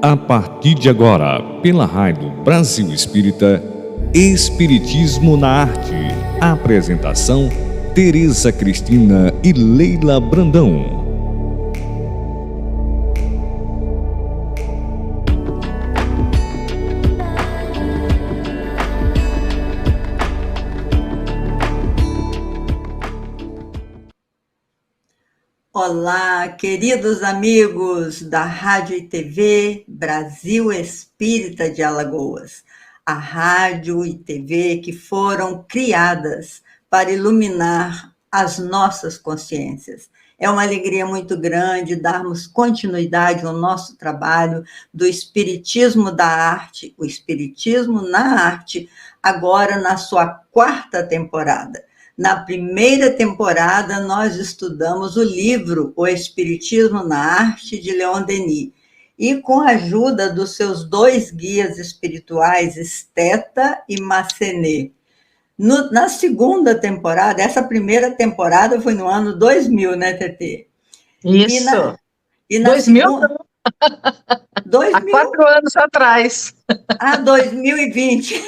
A partir de agora, pela Rádio Brasil Espírita, Espiritismo na Arte. Apresentação: Tereza Cristina e Leila Brandão. Olá, queridos amigos da Rádio e TV Brasil Espírita de Alagoas. A rádio e TV que foram criadas para iluminar as nossas consciências. É uma alegria muito grande darmos continuidade ao nosso trabalho do Espiritismo da Arte, o Espiritismo na Arte, agora na sua 4ª temporada. Na primeira temporada, nós estudamos o livro O Espiritismo na Arte, de Leon Denis, e com a ajuda dos seus 2 guias espirituais, Stetta e Massenet. Na segunda temporada, essa primeira temporada foi no ano 2000, né, Tetê? Isso. E na 2000? Segunda... 2000? Há 4 anos atrás. 2020.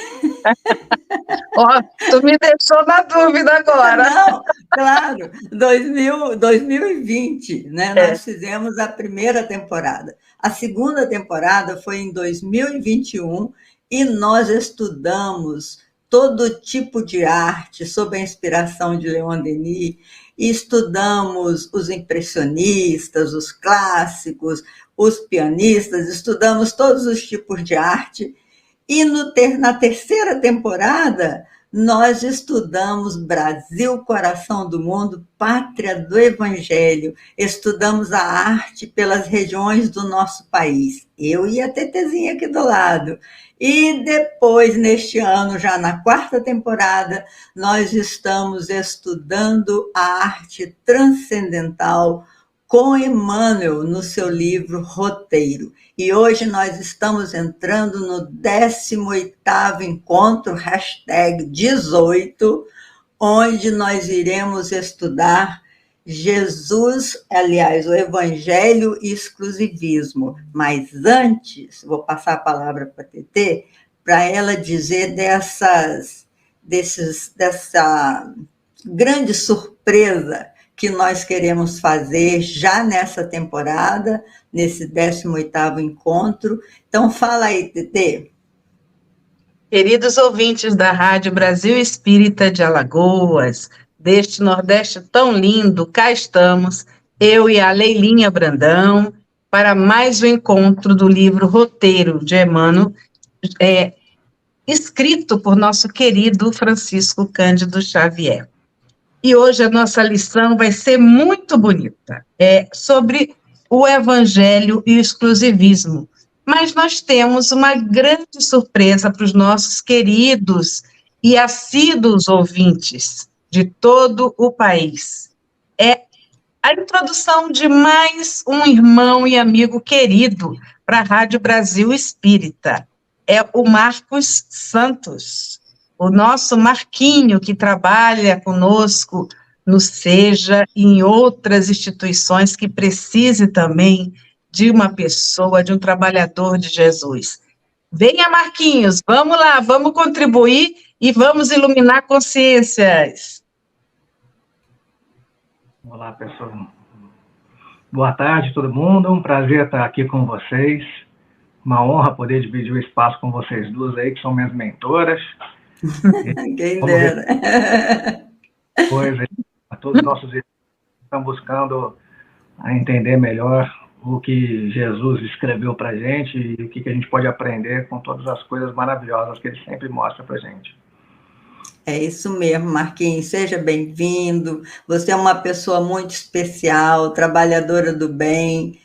Ó, tu me deixou na dúvida agora. Não, claro, 2020, né? Nós fizemos a primeira temporada. A segunda temporada foi em 2021 e nós estudamos todo tipo de arte sob a inspiração de Leon Denis, e estudamos os impressionistas, os clássicos, os pianistas, estudamos todos os tipos de arte. E na terceira temporada, nós estudamos Brasil, Coração do Mundo, Pátria do Evangelho. Estudamos a arte pelas regiões do nosso país. Eu e a Tetezinha aqui do lado. E depois, neste ano, já na 4ª temporada, nós estamos estudando a arte transcendental com Emmanuel no seu livro Roteiro. E hoje nós estamos entrando no 18º encontro, #18, onde nós iremos estudar Jesus, aliás, o Evangelho e Exclusivismo. Mas antes, vou passar a palavra para a Tetê, para ela dizer dessa grande surpresa que nós queremos fazer já nessa temporada, nesse 18º encontro. Então, fala aí, Tetê. Queridos ouvintes da Rádio Brasil Espírita de Alagoas, deste Nordeste tão lindo, cá estamos, eu e a Leilinha Brandão, para mais um encontro do livro Roteiro, de Emmanuel, escrito por nosso querido Francisco Cândido Xavier. E hoje a nossa lição vai ser muito bonita, sobre o Evangelho e o exclusivismo. Mas nós temos uma grande surpresa para os nossos queridos e assíduos ouvintes de todo o país. É a introdução de mais um irmão e amigo querido para a Rádio Brasil Espírita. É o Marcos Santos, o nosso Marquinho, que trabalha conosco no SEJA e em outras instituições que precise também de uma pessoa, de um trabalhador de Jesus. Venha, Marquinhos, vamos lá, vamos contribuir e vamos iluminar consciências. Olá, pessoal. Boa tarde, todo mundo. Um prazer estar aqui com vocês. Uma honra poder dividir o espaço com vocês duas aí, que são minhas mentoras. Quem dera. Pois é, a todos os nossos irmãos que estão buscando a entender melhor o que Jesus escreveu para a gente e o que a gente pode aprender com todas as coisas maravilhosas que ele sempre mostra para a gente. É isso mesmo, Marquinhos, seja bem-vindo. Você é uma pessoa muito especial, trabalhadora do bem,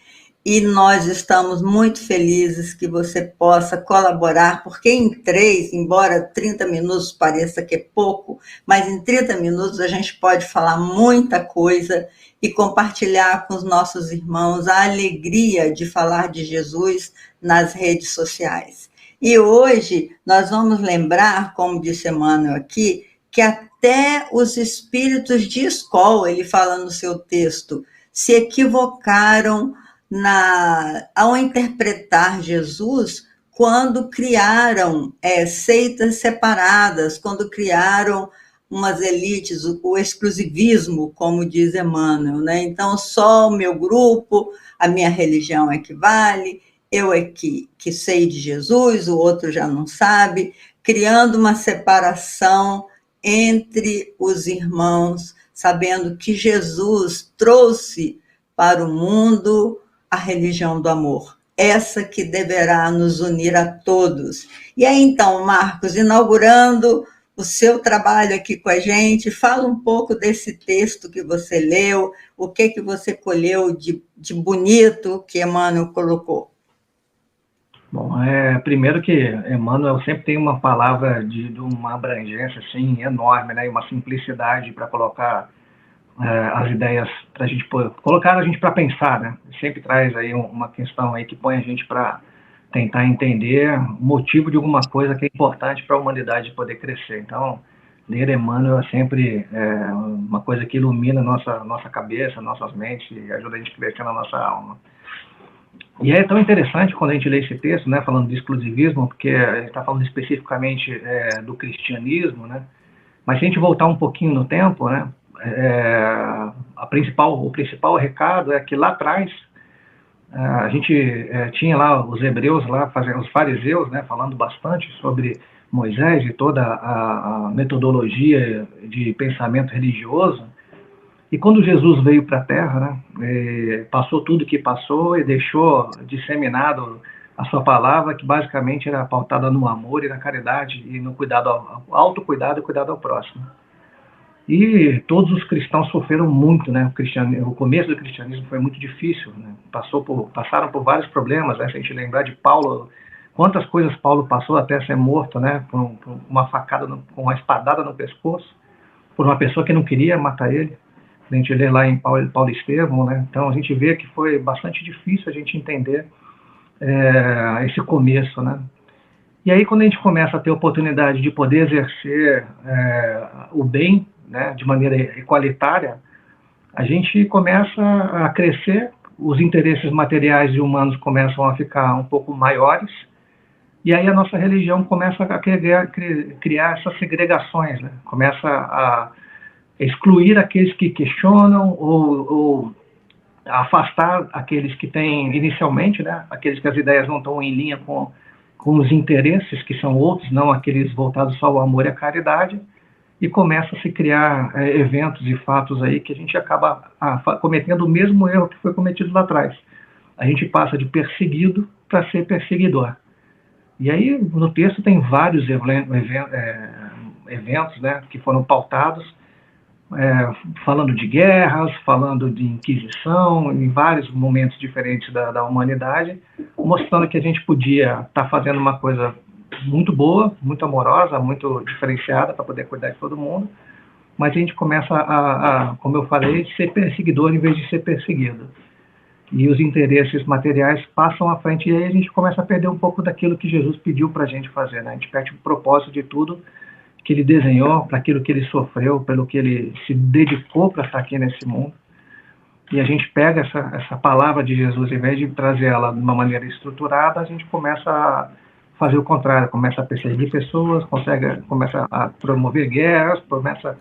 e nós estamos muito felizes que você possa colaborar, porque em 3, embora 30 minutos pareça que é pouco, mas em 30 minutos a gente pode falar muita coisa e compartilhar com os nossos irmãos a alegria de falar de Jesus nas redes sociais. E hoje nós vamos lembrar, como disse Emmanuel aqui, que até os espíritos de escola, ele fala no seu texto, se equivocaram ao interpretar Jesus quando criaram seitas separadas, quando criaram umas elites, o exclusivismo, como diz Emmanuel, né? Então, só o meu grupo, a minha religião é que vale, eu é que sei de Jesus, o outro já não sabe, criando uma separação entre os irmãos, sabendo que Jesus trouxe para o mundo a religião do amor, essa que deverá nos unir a todos. E aí, então, Marcos, inaugurando o seu trabalho aqui com a gente, fala um pouco desse texto que você leu, o que você colheu de bonito que Emmanuel colocou. Bom, primeiro que Emmanuel sempre tem uma palavra de uma abrangência assim, enorme, né, e uma simplicidade para colocar as ideias, para a gente colocar a gente para pensar, né? Sempre traz aí uma questão aí que põe a gente para tentar entender o motivo de alguma coisa que é importante para a humanidade poder crescer. Então, ler Emmanuel é sempre uma coisa que ilumina nossa cabeça, nossas mentes e ajuda a gente a crescer na nossa alma. E é tão interessante quando a gente lê esse texto, né, falando de exclusivismo, porque a gente está falando especificamente do cristianismo, né? Mas se a gente voltar um pouquinho no tempo, né, o principal recado é que lá atrás a gente tinha lá os hebreus, lá os fariseus, né, falando bastante sobre Moisés e toda a metodologia de pensamento religioso. E quando Jesus veio para a Terra, né, passou tudo que passou e deixou disseminado a sua palavra, que basicamente era pautada no amor e na caridade e no cuidado, autocuidado e cuidado ao próximo. E todos os cristãos sofreram muito, né? O começo do cristianismo foi muito difícil, né? Passaram por vários problemas, né? Se a gente lembrar de Paulo, quantas coisas Paulo passou até ser morto, né? Por uma facada, com uma espadada no pescoço, por uma pessoa que não queria matar ele. A gente lê lá em Paulo Estevão, né? Então a gente vê que foi bastante difícil a gente entender esse começo, né? E aí quando a gente começa a ter a oportunidade de poder exercer o bem, né, de maneira igualitária, a gente começa a crescer, os interesses materiais e humanos começam a ficar um pouco maiores, e aí a nossa religião começa a criar essas segregações, né? Começa a excluir aqueles que questionam ou afastar aqueles que têm inicialmente, né, aqueles que as ideias não estão em linha com os interesses, que são outros, não aqueles voltados só ao amor e à caridade, e começa a se criar eventos e fatos aí que a gente acaba cometendo o mesmo erro que foi cometido lá atrás. A gente passa de perseguido para ser perseguidor. E aí no texto tem vários eventos, né, que foram pautados, falando de guerras, falando de inquisição, em vários momentos diferentes da humanidade, mostrando que a gente podia estar fazendo uma coisa muito boa, muito amorosa, muito diferenciada para poder cuidar de todo mundo, mas a gente começa como eu falei, ser perseguidor em vez de ser perseguido. E os interesses materiais passam à frente, e aí a gente começa a perder um pouco daquilo que Jesus pediu para a gente fazer, né? A gente perde o propósito de tudo que ele desenhou, para aquilo que ele sofreu, pelo que ele se dedicou para estar aqui nesse mundo. E a gente pega essa palavra de Jesus, em vez de trazer ela de uma maneira estruturada, a gente começa a fazer o contrário, começa a perseguir pessoas, começa a promover guerras, começa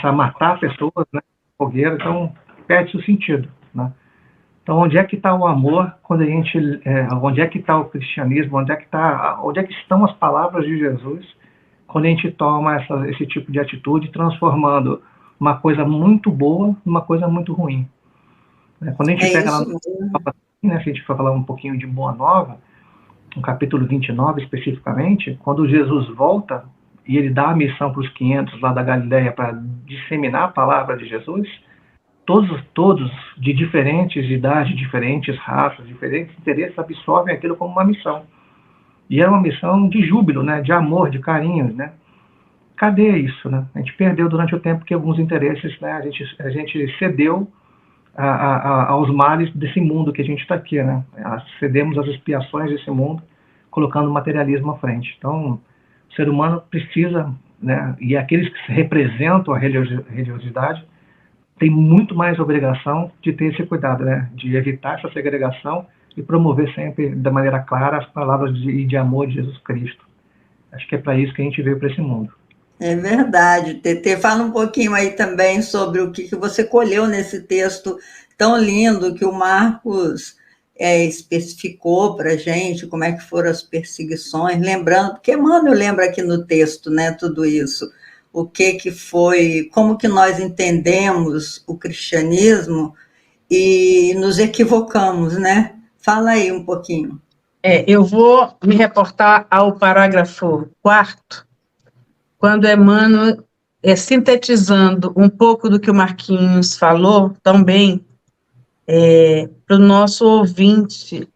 a matar pessoas, né, fogueira, então perde-se o sentido, né? Então, onde é que está o amor quando onde é que está o cristianismo, onde é que estão as palavras de Jesus quando a gente toma esse tipo de atitude, transformando uma coisa muito boa numa coisa muito ruim? Quando a gente pega lá né, se a gente for falar um pouquinho de Boa Nova, no capítulo 29 especificamente, quando Jesus volta e ele dá a missão para os 500 lá da Galileia para disseminar a palavra de Jesus, todos de diferentes idades, diferentes raças, diferentes interesses absorvem aquilo como uma missão. E era uma missão de júbilo, né, de amor, de carinho, né? Cadê isso, né? A gente perdeu durante o tempo que alguns interesses, né, a gente cedeu aos males desse mundo que a gente está aqui, né? Cedemos às expiações desse mundo, colocando o materialismo à frente. Então, o ser humano precisa, né, e aqueles que representam a religiosidade tem muito mais obrigação de ter esse cuidado, né? De evitar essa segregação e promover sempre, da maneira clara, as palavras de amor de Jesus Cristo. Acho que é para isso que a gente veio para esse mundo. É verdade. TT, fala um pouquinho aí também sobre o que você colheu nesse texto tão lindo que o Marcos especificou para a gente, como é que foram as perseguições, lembrando, porque Emmanuel lembra aqui no texto, né, tudo isso, o que foi, como que nós entendemos o cristianismo e nos equivocamos, né? Fala aí um pouquinho. Eu vou me reportar ao parágrafo 4º, quando Emmanuel, sintetizando um pouco do que o Marquinhos falou, também, para o nosso ouvinte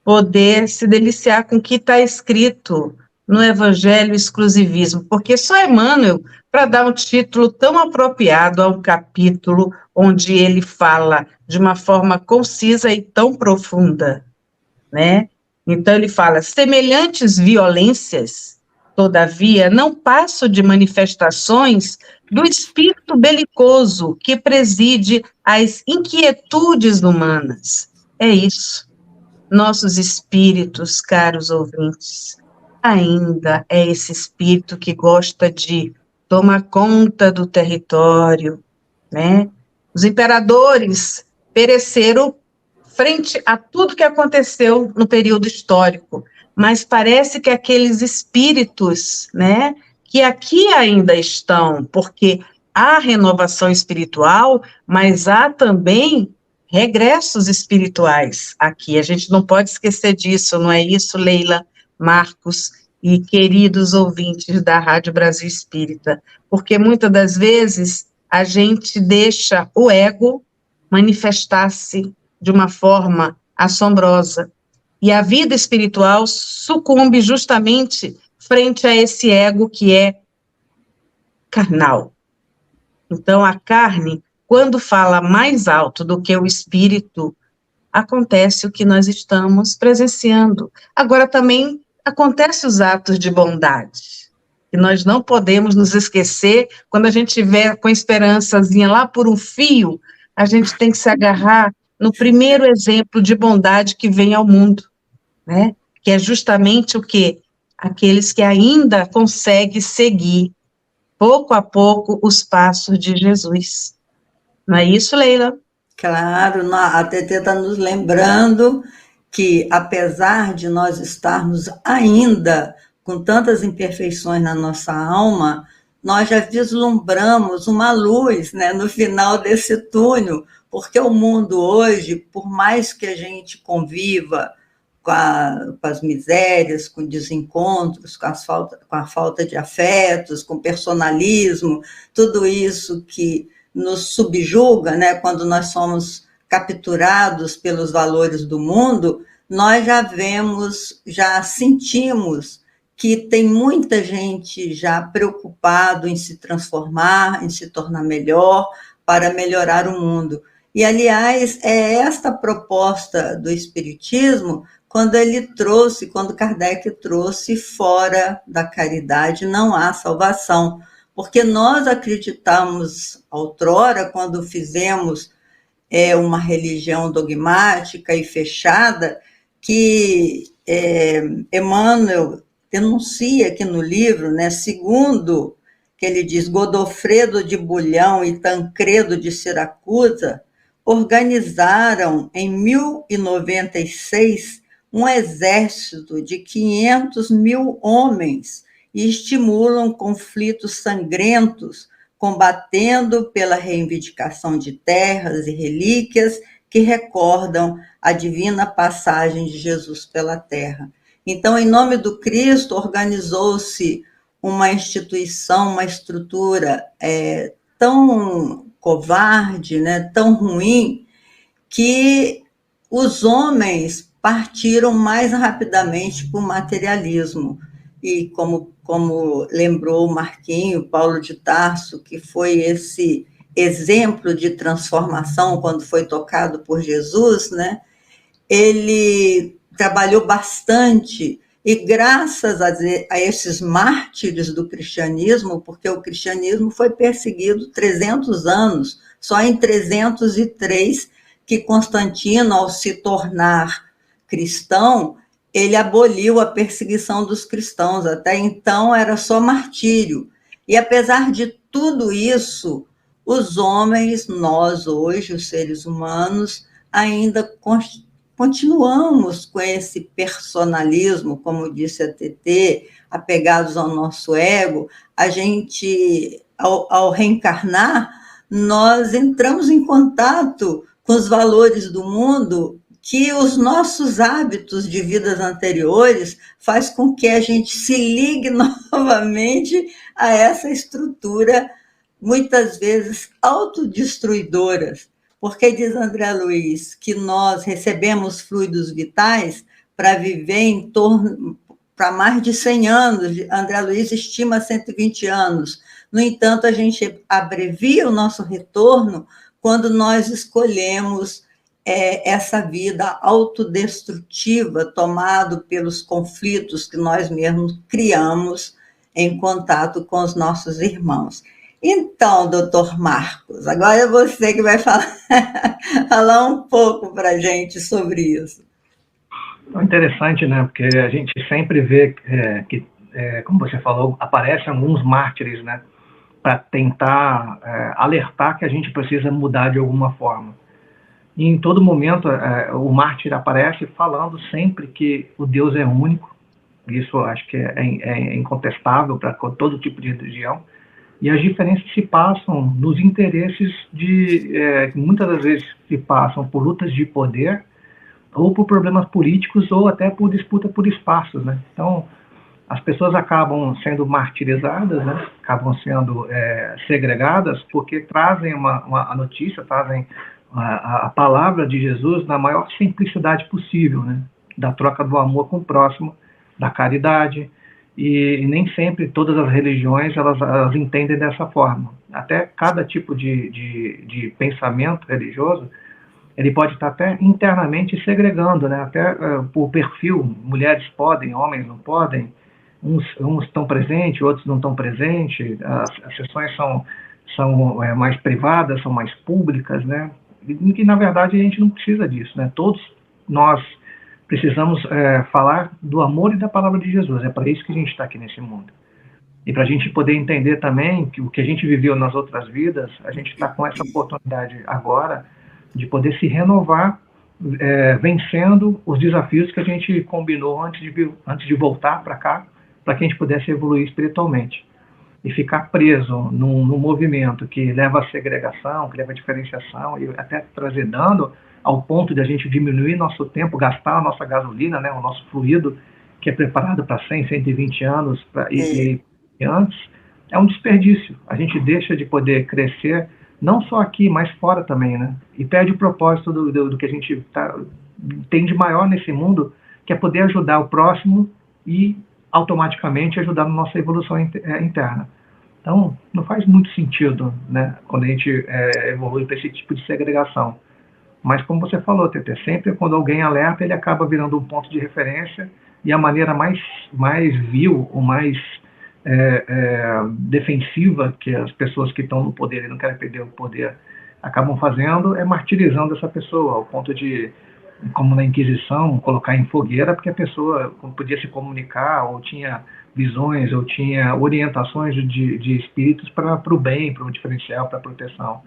poder se deliciar com o que está escrito no Evangelho Exclusivismo, porque só Emmanuel, para dar um título tão apropriado a um capítulo onde ele fala de uma forma concisa e tão profunda, né? Então ele fala, semelhantes violências, todavia, não passam de manifestações do espírito belicoso que preside as inquietudes humanas. É isso. Nossos espíritos, caros ouvintes, ainda é esse espírito que gosta de tomar conta do território, né? Os imperadores pereceram frente a tudo que aconteceu no período histórico, mas parece que aqueles espíritos, né, que aqui ainda estão, porque há renovação espiritual, mas há também regressos espirituais aqui, a gente não pode esquecer disso, não é isso, Leila, Marcos e queridos ouvintes da Rádio Brasil Espírita, porque muitas das vezes a gente deixa o ego manifestar-se de uma forma assombrosa. E a vida espiritual sucumbe justamente frente a esse ego que é carnal. Então, a carne, quando fala mais alto do que o espírito, acontece o que nós estamos presenciando. Agora, também acontecem os atos de bondade. E nós não podemos nos esquecer, quando a gente estiver com a esperançazinha lá por um fio, a gente tem que se agarrar no primeiro exemplo de bondade que vem ao mundo, né? Que é justamente o quê? Aqueles que ainda conseguem seguir, pouco a pouco, os passos de Jesus. Não é isso, Leila? Claro, a TT está nos lembrando que, apesar de nós estarmos ainda com tantas imperfeições na nossa alma, nós já vislumbramos uma luz, né, no final desse túnel, porque o mundo hoje, por mais que a gente conviva com as misérias, com desencontros, com a falta de afetos, com personalismo, tudo isso que nos subjuga, né, quando nós somos capturados pelos valores do mundo, nós já vemos, já sentimos que tem muita gente já preocupado em se transformar, em se tornar melhor, para melhorar o mundo. E, aliás, é esta proposta do Espiritismo, quando Kardec trouxe, fora da caridade não há salvação, porque nós acreditamos outrora, quando fizemos uma religião dogmática e fechada, que Emmanuel denuncia aqui no livro, né, segundo que ele diz, Godofredo de Bulhão e Tancredo de Siracusa organizaram em 1096 um exército de 500.000 homens e estimulam conflitos sangrentos, combatendo pela reivindicação de terras e relíquias que recordam a divina passagem de Jesus pela terra. Então, em nome do Cristo, organizou-se uma instituição, uma estrutura tão covarde, né, tão ruim, que os homens partiram mais rapidamente para o materialismo. E como lembrou o Marquinho, Paulo de Tarso, que foi esse exemplo de transformação quando foi tocado por Jesus, né? Ele trabalhou bastante E graças a esses mártires do cristianismo, porque o cristianismo foi perseguido 300 anos, só em 303 que Constantino, ao se tornar cristão, ele aboliu a perseguição dos cristãos. Até então era só martírio. E apesar de tudo isso, os homens, nós hoje, os seres humanos, ainda continuamos com esse personalismo, como disse a TT, apegados ao nosso ego. A gente, ao reencarnar, nós entramos em contato com os valores do mundo que os nossos hábitos de vidas anteriores faz com que a gente se ligue novamente a essa estrutura, muitas vezes autodestruidora. Porque diz André Luiz que nós recebemos fluidos vitais para viver em torno, para mais de 100 anos, André Luiz estima 120 anos. No entanto, a gente abrevia o nosso retorno quando nós escolhemos essa vida autodestrutiva, tomado pelos conflitos que nós mesmos criamos em contato com os nossos irmãos. Então, doutor Marcos, agora é você que vai falar um pouco para a gente sobre isso. É interessante, né? Porque a gente sempre vê que, como você falou, aparecem alguns mártires, né? Para tentar alertar que a gente precisa mudar de alguma forma. E em todo momento, o mártir aparece falando sempre que o Deus é único. Isso acho que é incontestável para todo tipo de religião. E as diferenças se passam nos interesses muitas das vezes se passam por lutas de poder, ou por problemas políticos, ou até por disputa por espaços, né? Então, as pessoas acabam sendo martirizadas, né? Acabam sendo segregadas, porque trazem a notícia, trazem a palavra de Jesus na maior simplicidade possível, né? Da troca do amor com o próximo, da caridade. E nem sempre todas as religiões elas entendem dessa forma. Até cada tipo de pensamento religioso, ele pode estar até internamente segregando, né? Até por perfil, mulheres podem, homens não podem, uns estão presentes, outros não estão presentes, as sessões são mais privadas, são mais públicas, né? E que, na verdade, a gente não precisa disso, né? Todos nós precisamos falar do amor e da palavra de Jesus. É para isso que a gente está aqui nesse mundo. E para a gente poder entender também que o que a gente viveu nas outras vidas, a gente está com essa oportunidade agora de poder se renovar, vencendo os desafios que a gente combinou antes de voltar para cá, para que a gente pudesse evoluir espiritualmente. E ficar preso num movimento que leva à segregação, que leva à diferenciação e até trazer dano, ao ponto de a gente diminuir nosso tempo, gastar a nossa gasolina, né, o nosso fluido, que é preparado para 100, 120 anos e antes, é um desperdício. A gente deixa de poder crescer, não só aqui, mas fora também, né? E perde o propósito do que a gente tem de maior nesse mundo, que é poder ajudar o próximo e automaticamente ajudar na nossa evolução interna. Então, não faz muito sentido, né, quando a gente evolui para esse tipo de segregação. Mas, como você falou, Tete, sempre quando alguém alerta, ele acaba virando um ponto de referência, e a maneira mais vil ou mais defensiva que as pessoas que estão no poder e não querem perder o poder acabam fazendo é martirizando essa pessoa, ao ponto de, como na Inquisição, colocar em fogueira, porque a pessoa podia se comunicar, ou tinha visões, ou tinha orientações de espíritos para o bem, para o diferencial, para a proteção.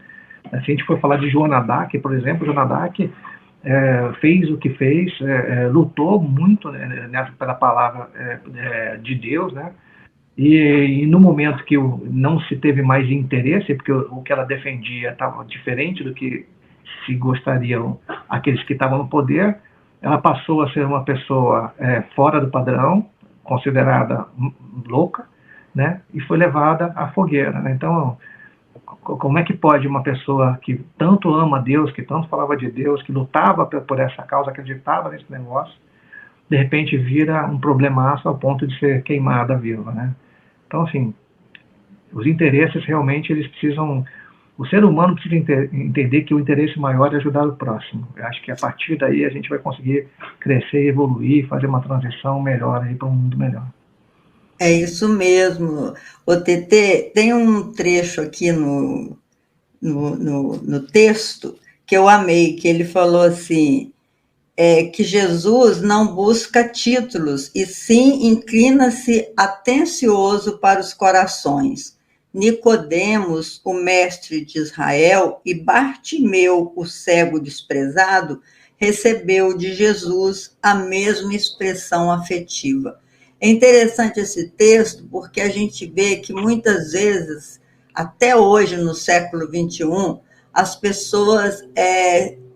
Se a gente for falar de Joana d'Arc, por exemplo, Joana d'Arc fez o que fez, lutou muito, né, pela palavra de Deus, né? E no momento que não se teve mais interesse, porque o que ela defendia estava diferente do que se gostariam aqueles que estavam no poder, ela passou a ser uma pessoa fora do padrão, considerada louca, né? E foi levada à fogueira, né? Então, como é que pode uma pessoa que tanto ama Deus, que tanto falava de Deus, que lutava por essa causa, acreditava nesse negócio, de repente vira um problemaço ao ponto de ser queimada viva, né? Então, assim, os interesses realmente eles precisam O ser humano precisa entender que o interesse maior é ajudar o próximo. Eu acho que a partir daí a gente vai conseguir crescer, evoluir, fazer uma transição melhor aí para um mundo melhor. É isso mesmo. O TT, tem um trecho aqui no texto que eu amei, que ele falou assim, que Jesus não busca títulos, e sim inclina-se atencioso para os corações. Nicodemos, o mestre de Israel, e Bartimeu, o cego desprezado, recebeu de Jesus a mesma expressão afetiva. É interessante esse texto porque a gente vê que muitas vezes, até hoje, no século XXI, as pessoas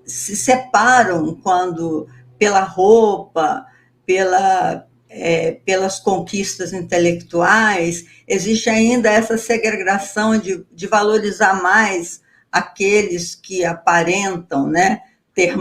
se separam quando, pela roupa, pelas conquistas intelectuais, existe ainda essa segregação de valorizar mais aqueles que aparentam, né, ter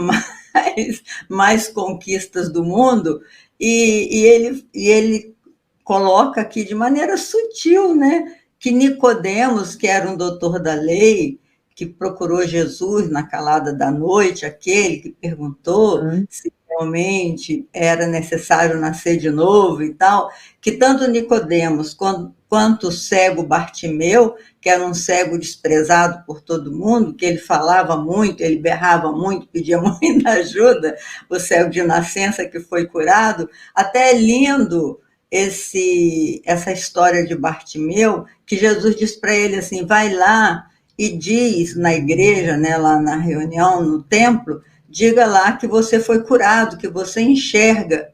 mais conquistas do mundo, e ele coloca aqui de maneira sutil, né, que Nicodemos, que era um doutor da lei, que procurou Jesus na calada da noite, aquele que perguntou se realmente era necessário nascer de novo e tal, que tanto Nicodemos quanto o cego Bartimeu, que era um cego desprezado por todo mundo, que ele falava muito, ele berrava muito, pedia muita ajuda, o cego de nascença que foi curado, até é lindo essa história de Bartimeu, que Jesus diz para ele assim, vai lá e diz na igreja, né, lá na reunião, no templo, diga lá que você foi curado, que você enxerga.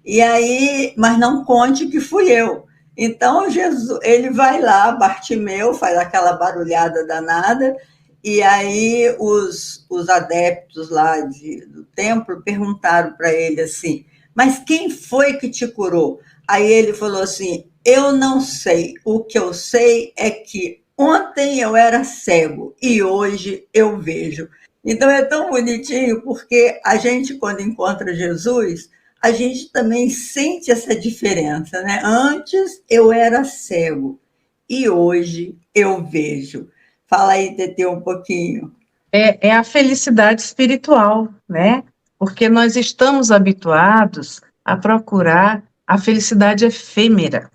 E aí, mas não conte que fui eu. Então, Jesus, ele vai lá, Bartimeu, faz aquela barulhada danada, e aí os adeptos lá do templo perguntaram para ele assim, mas quem foi que te curou? Aí ele falou assim, eu não sei, o que eu sei é que ontem eu era cego e hoje eu vejo. Então é tão bonitinho, porque a gente, quando encontra Jesus, a gente também sente essa diferença, né? Antes eu era cego e hoje eu vejo. Fala aí, Tetê, um pouquinho. É a felicidade espiritual, né? Porque nós estamos habituados a procurar a felicidade efêmera.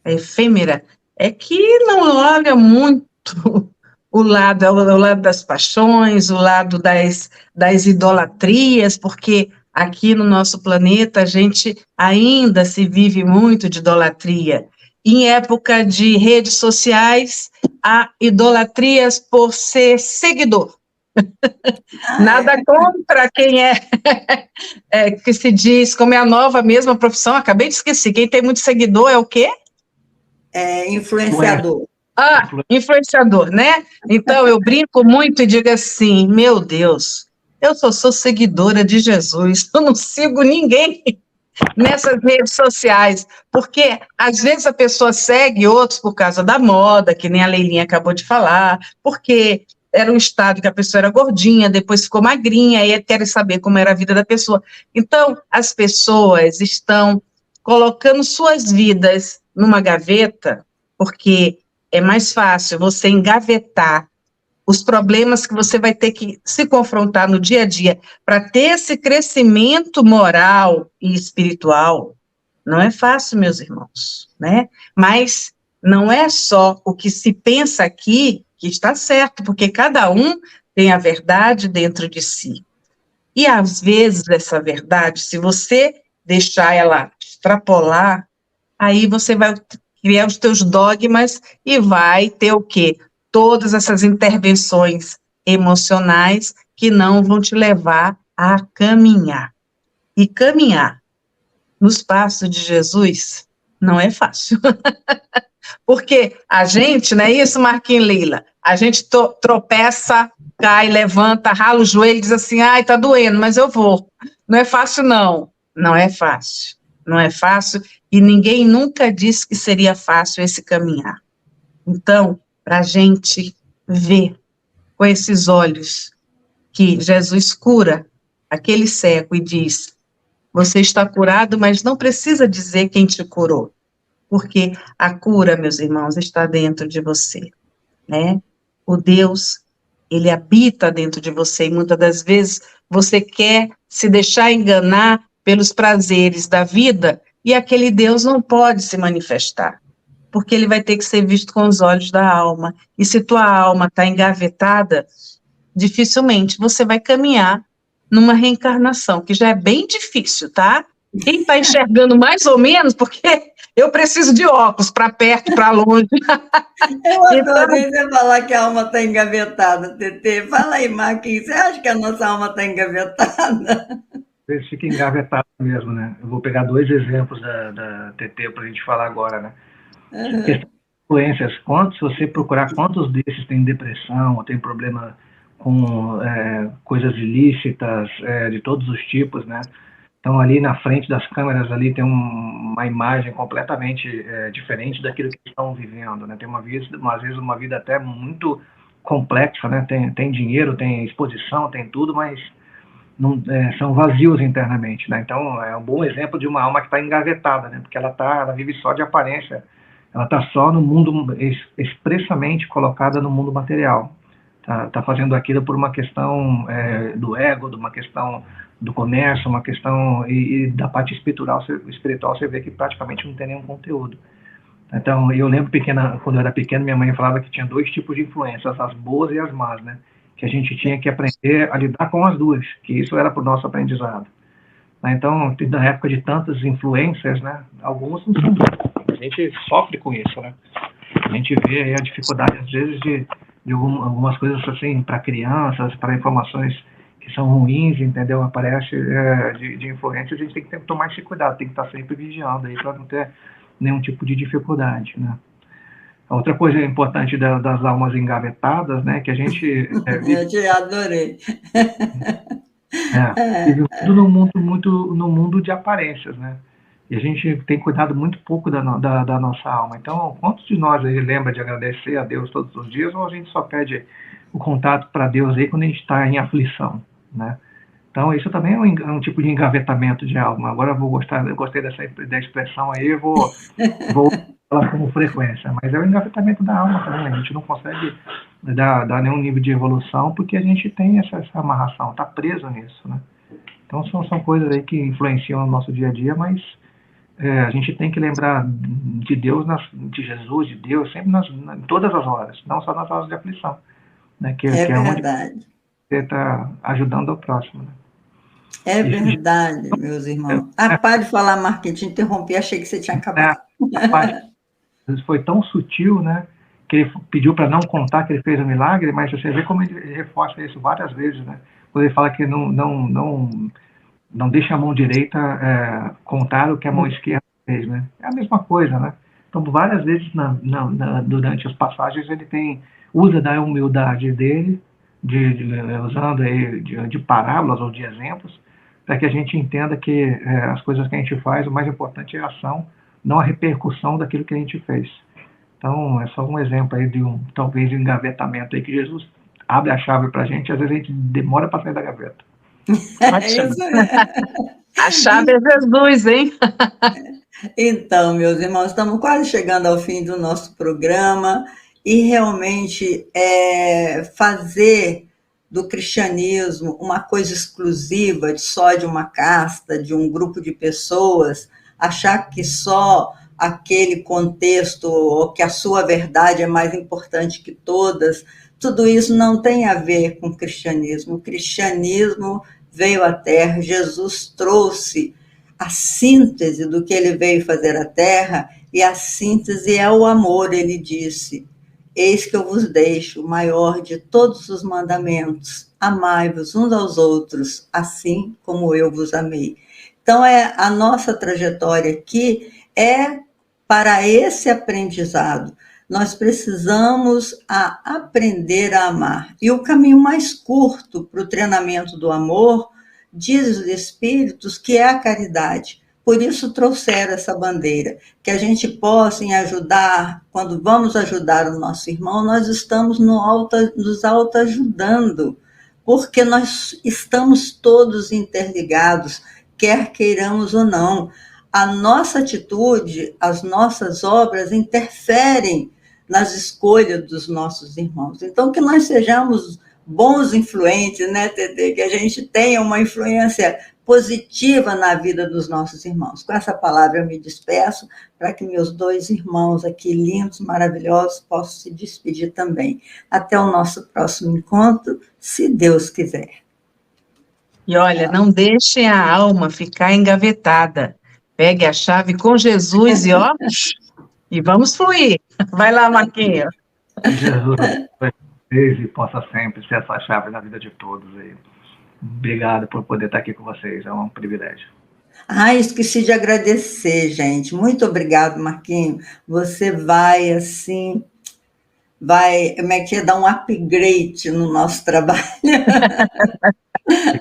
A efêmera é que não olha muito o lado das paixões, o lado das idolatrias, porque aqui no nosso planeta a gente ainda se vive muito de idolatria. Em época de redes sociais, há idolatrias por ser seguidor. Nada contra quem que se diz, como é a nova mesma profissão, acabei de esquecer, quem tem muito seguidor é o quê? Influenciador. Influenciador, né? Então, eu brinco muito e digo assim, meu Deus, eu só sou seguidora de Jesus, eu não sigo ninguém nessas redes sociais, porque às vezes a pessoa segue outros por causa da moda, que nem a Leilinha acabou de falar, porque era um estado que a pessoa era gordinha, depois ficou magrinha, e querem saber como era a vida da pessoa. Então, as pessoas estão colocando suas vidas numa gaveta, porque é mais fácil você engavetar os problemas que você vai ter que se confrontar no dia a dia para ter esse crescimento moral e espiritual. Não é fácil, meus irmãos, né? Mas não é só o que se pensa aqui que está certo, porque cada um tem a verdade dentro de si. E, às vezes, essa verdade, se você deixar ela extrapolar, aí você vai criar os teus dogmas e vai ter o quê? Todas essas intervenções emocionais que não vão te levar a caminhar. E caminhar nos passos de Jesus não é fácil. Porque a gente, não é isso, Marquinhos, Leila? A gente tropeça, cai, levanta, rala o joelho e diz assim, ai, tá doendo, mas eu vou. Não é fácil, não. Não é fácil. Não é fácil e ninguém nunca disse que seria fácil esse caminhar. Então, para a gente ver com esses olhos que Jesus cura aquele cego e diz, você está curado, mas não precisa dizer quem te curou, porque a cura, meus irmãos, está dentro de você, né? O Deus ele habita dentro de você, e muitas das vezes você quer se deixar enganar pelos prazeres da vida, e aquele Deus não pode se manifestar, porque ele vai ter que ser visto com os olhos da alma, e se tua alma está engavetada, dificilmente você vai caminhar numa reencarnação, que já é bem difícil, tá? Quem está enxergando mais ou menos, porque eu preciso de óculos para perto, para longe. Eu adorei você falar que a alma está engavetada, Tetê. Fala aí, Marquinhos, você acha que a nossa alma está engavetada? Ele fica engavetado mesmo, né? Eu vou pegar 2 exemplos da TT para a gente falar agora, né? Questão de influências, se você procurar quantos desses têm depressão, ou tem problema com coisas ilícitas, de todos os tipos, né? Então, ali na frente das câmeras, ali tem uma imagem completamente diferente daquilo que estão vivendo, né? Tem às vezes, uma vida até muito complexa, né? Tem dinheiro, tem exposição, tem tudo, mas não, são vazios internamente, né? Então, é um bom exemplo de uma alma que está engavetada, né? Porque ela vive só de aparência, ela está só no mundo, expressamente colocada no mundo material. Tá fazendo aquilo por uma questão do ego, de uma questão do comércio, uma questão e da parte espiritual, você vê que praticamente não tem nenhum conteúdo. Então, eu lembro quando eu era pequeno, minha mãe falava que tinha 2 tipos de influências, as boas e as más, né? Que a gente tinha que aprender a lidar com as duas, que isso era para o nosso aprendizado. Então, na época de tantas influências, né? Algumas não são boas. A gente sofre com isso, né? A gente vê aí a dificuldade, às vezes, de algumas coisas assim para crianças, para informações que são ruins, entendeu? Aparece de influência, a gente tem que tomar esse cuidado, tem que estar sempre vigiando aí para não ter nenhum tipo de dificuldade, né? Outra coisa importante das almas engavetadas, né, que a gente... Eu te adorei. Vive tudo no mundo de aparências, né? E a gente tem cuidado muito pouco da nossa alma. Então, quantos de nós aí lembra de agradecer a Deus todos os dias, ou a gente só pede o contato para Deus aí quando a gente está em aflição, né? Então, isso também é um tipo de engavetamento de alma. Agora eu gostei da expressão aí, eu vou falar com frequência. Mas é o engavetamento da alma também. A gente não consegue dar nenhum nível de evolução porque a gente tem essa amarração, está preso nisso, né? Então, são coisas aí que influenciam no nosso dia a dia, mas a gente tem que lembrar de Deus, de Jesus, de Deus, sempre em todas as horas, não só nas horas de aflição, né? Que é onde você está ajudando ao próximo, né? É verdade, meus irmãos. Para de falar, Marquinhos, te interrompi, achei que você tinha acabado. Foi tão sutil, né? Que ele pediu para não contar que ele fez um milagre, mas você vê como ele reforça isso várias vezes, né? Quando ele fala que não deixa a mão direita contar o que a mão esquerda fez, né? É a mesma coisa, né? Então, várias vezes durante as passagens ele usa da humildade dele, usando aí de parábolas ou de exemplos, para que a gente entenda que as coisas que a gente faz, o mais importante é a ação, não a repercussão daquilo que a gente fez. Então, é só um exemplo aí de talvez engavetamento aí que Jesus abre a chave para a gente, às vezes a gente demora para sair da gaveta. A chave é Jesus, hein? Então, meus irmãos, estamos quase chegando ao fim do nosso programa e realmente fazer do cristianismo uma coisa exclusiva, só de uma casta, de um grupo de pessoas, achar que só aquele contexto ou que a sua verdade é mais importante que todas, tudo isso não tem a ver com o cristianismo. O cristianismo veio à Terra, Jesus trouxe a síntese do que ele veio fazer à Terra, e a síntese é o amor. Ele disse: eis que eu vos deixo o maior de todos os mandamentos, amai-vos uns aos outros, assim como eu vos amei. Então, a nossa trajetória aqui é para esse aprendizado. Nós precisamos aprender a amar. E o caminho mais curto para o treinamento do amor, diz os Espíritos, que é a caridade. Por isso trouxeram essa bandeira, que a gente possa ajudar, quando vamos ajudar o nosso irmão, nós estamos nos autoajudando, porque nós estamos todos interligados, quer queiramos ou não. A nossa atitude, as nossas obras interferem nas escolhas dos nossos irmãos. Então, que nós sejamos bons influentes, né, Tete? Que a gente tenha uma influência positiva na vida dos nossos irmãos. Com essa palavra eu me despeço, para que meus 2 irmãos aqui, lindos, maravilhosos, possam se despedir também. Até o nosso próximo encontro, se Deus quiser. E olha, não deixem a alma ficar engavetada. Pegue a chave com Jesus e ó, e vamos fluir. Vai lá, Marquinhos. Que Jesus abençoe vocês e possa sempre ser essa chave na vida de todos aí. Obrigado por poder estar aqui com vocês, é um privilégio. Esqueci de agradecer, gente. Muito obrigado, Marquinhos. Você vai, assim, como é que é, dar um upgrade no nosso trabalho.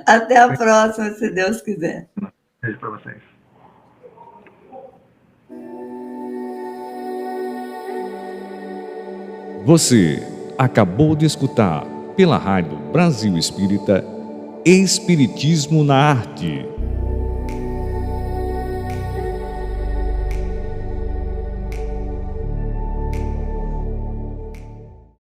Até a próxima, se Deus quiser. Beijo para vocês. Você acabou de escutar, pela Rádio Brasil Espírita, Espiritismo na Arte.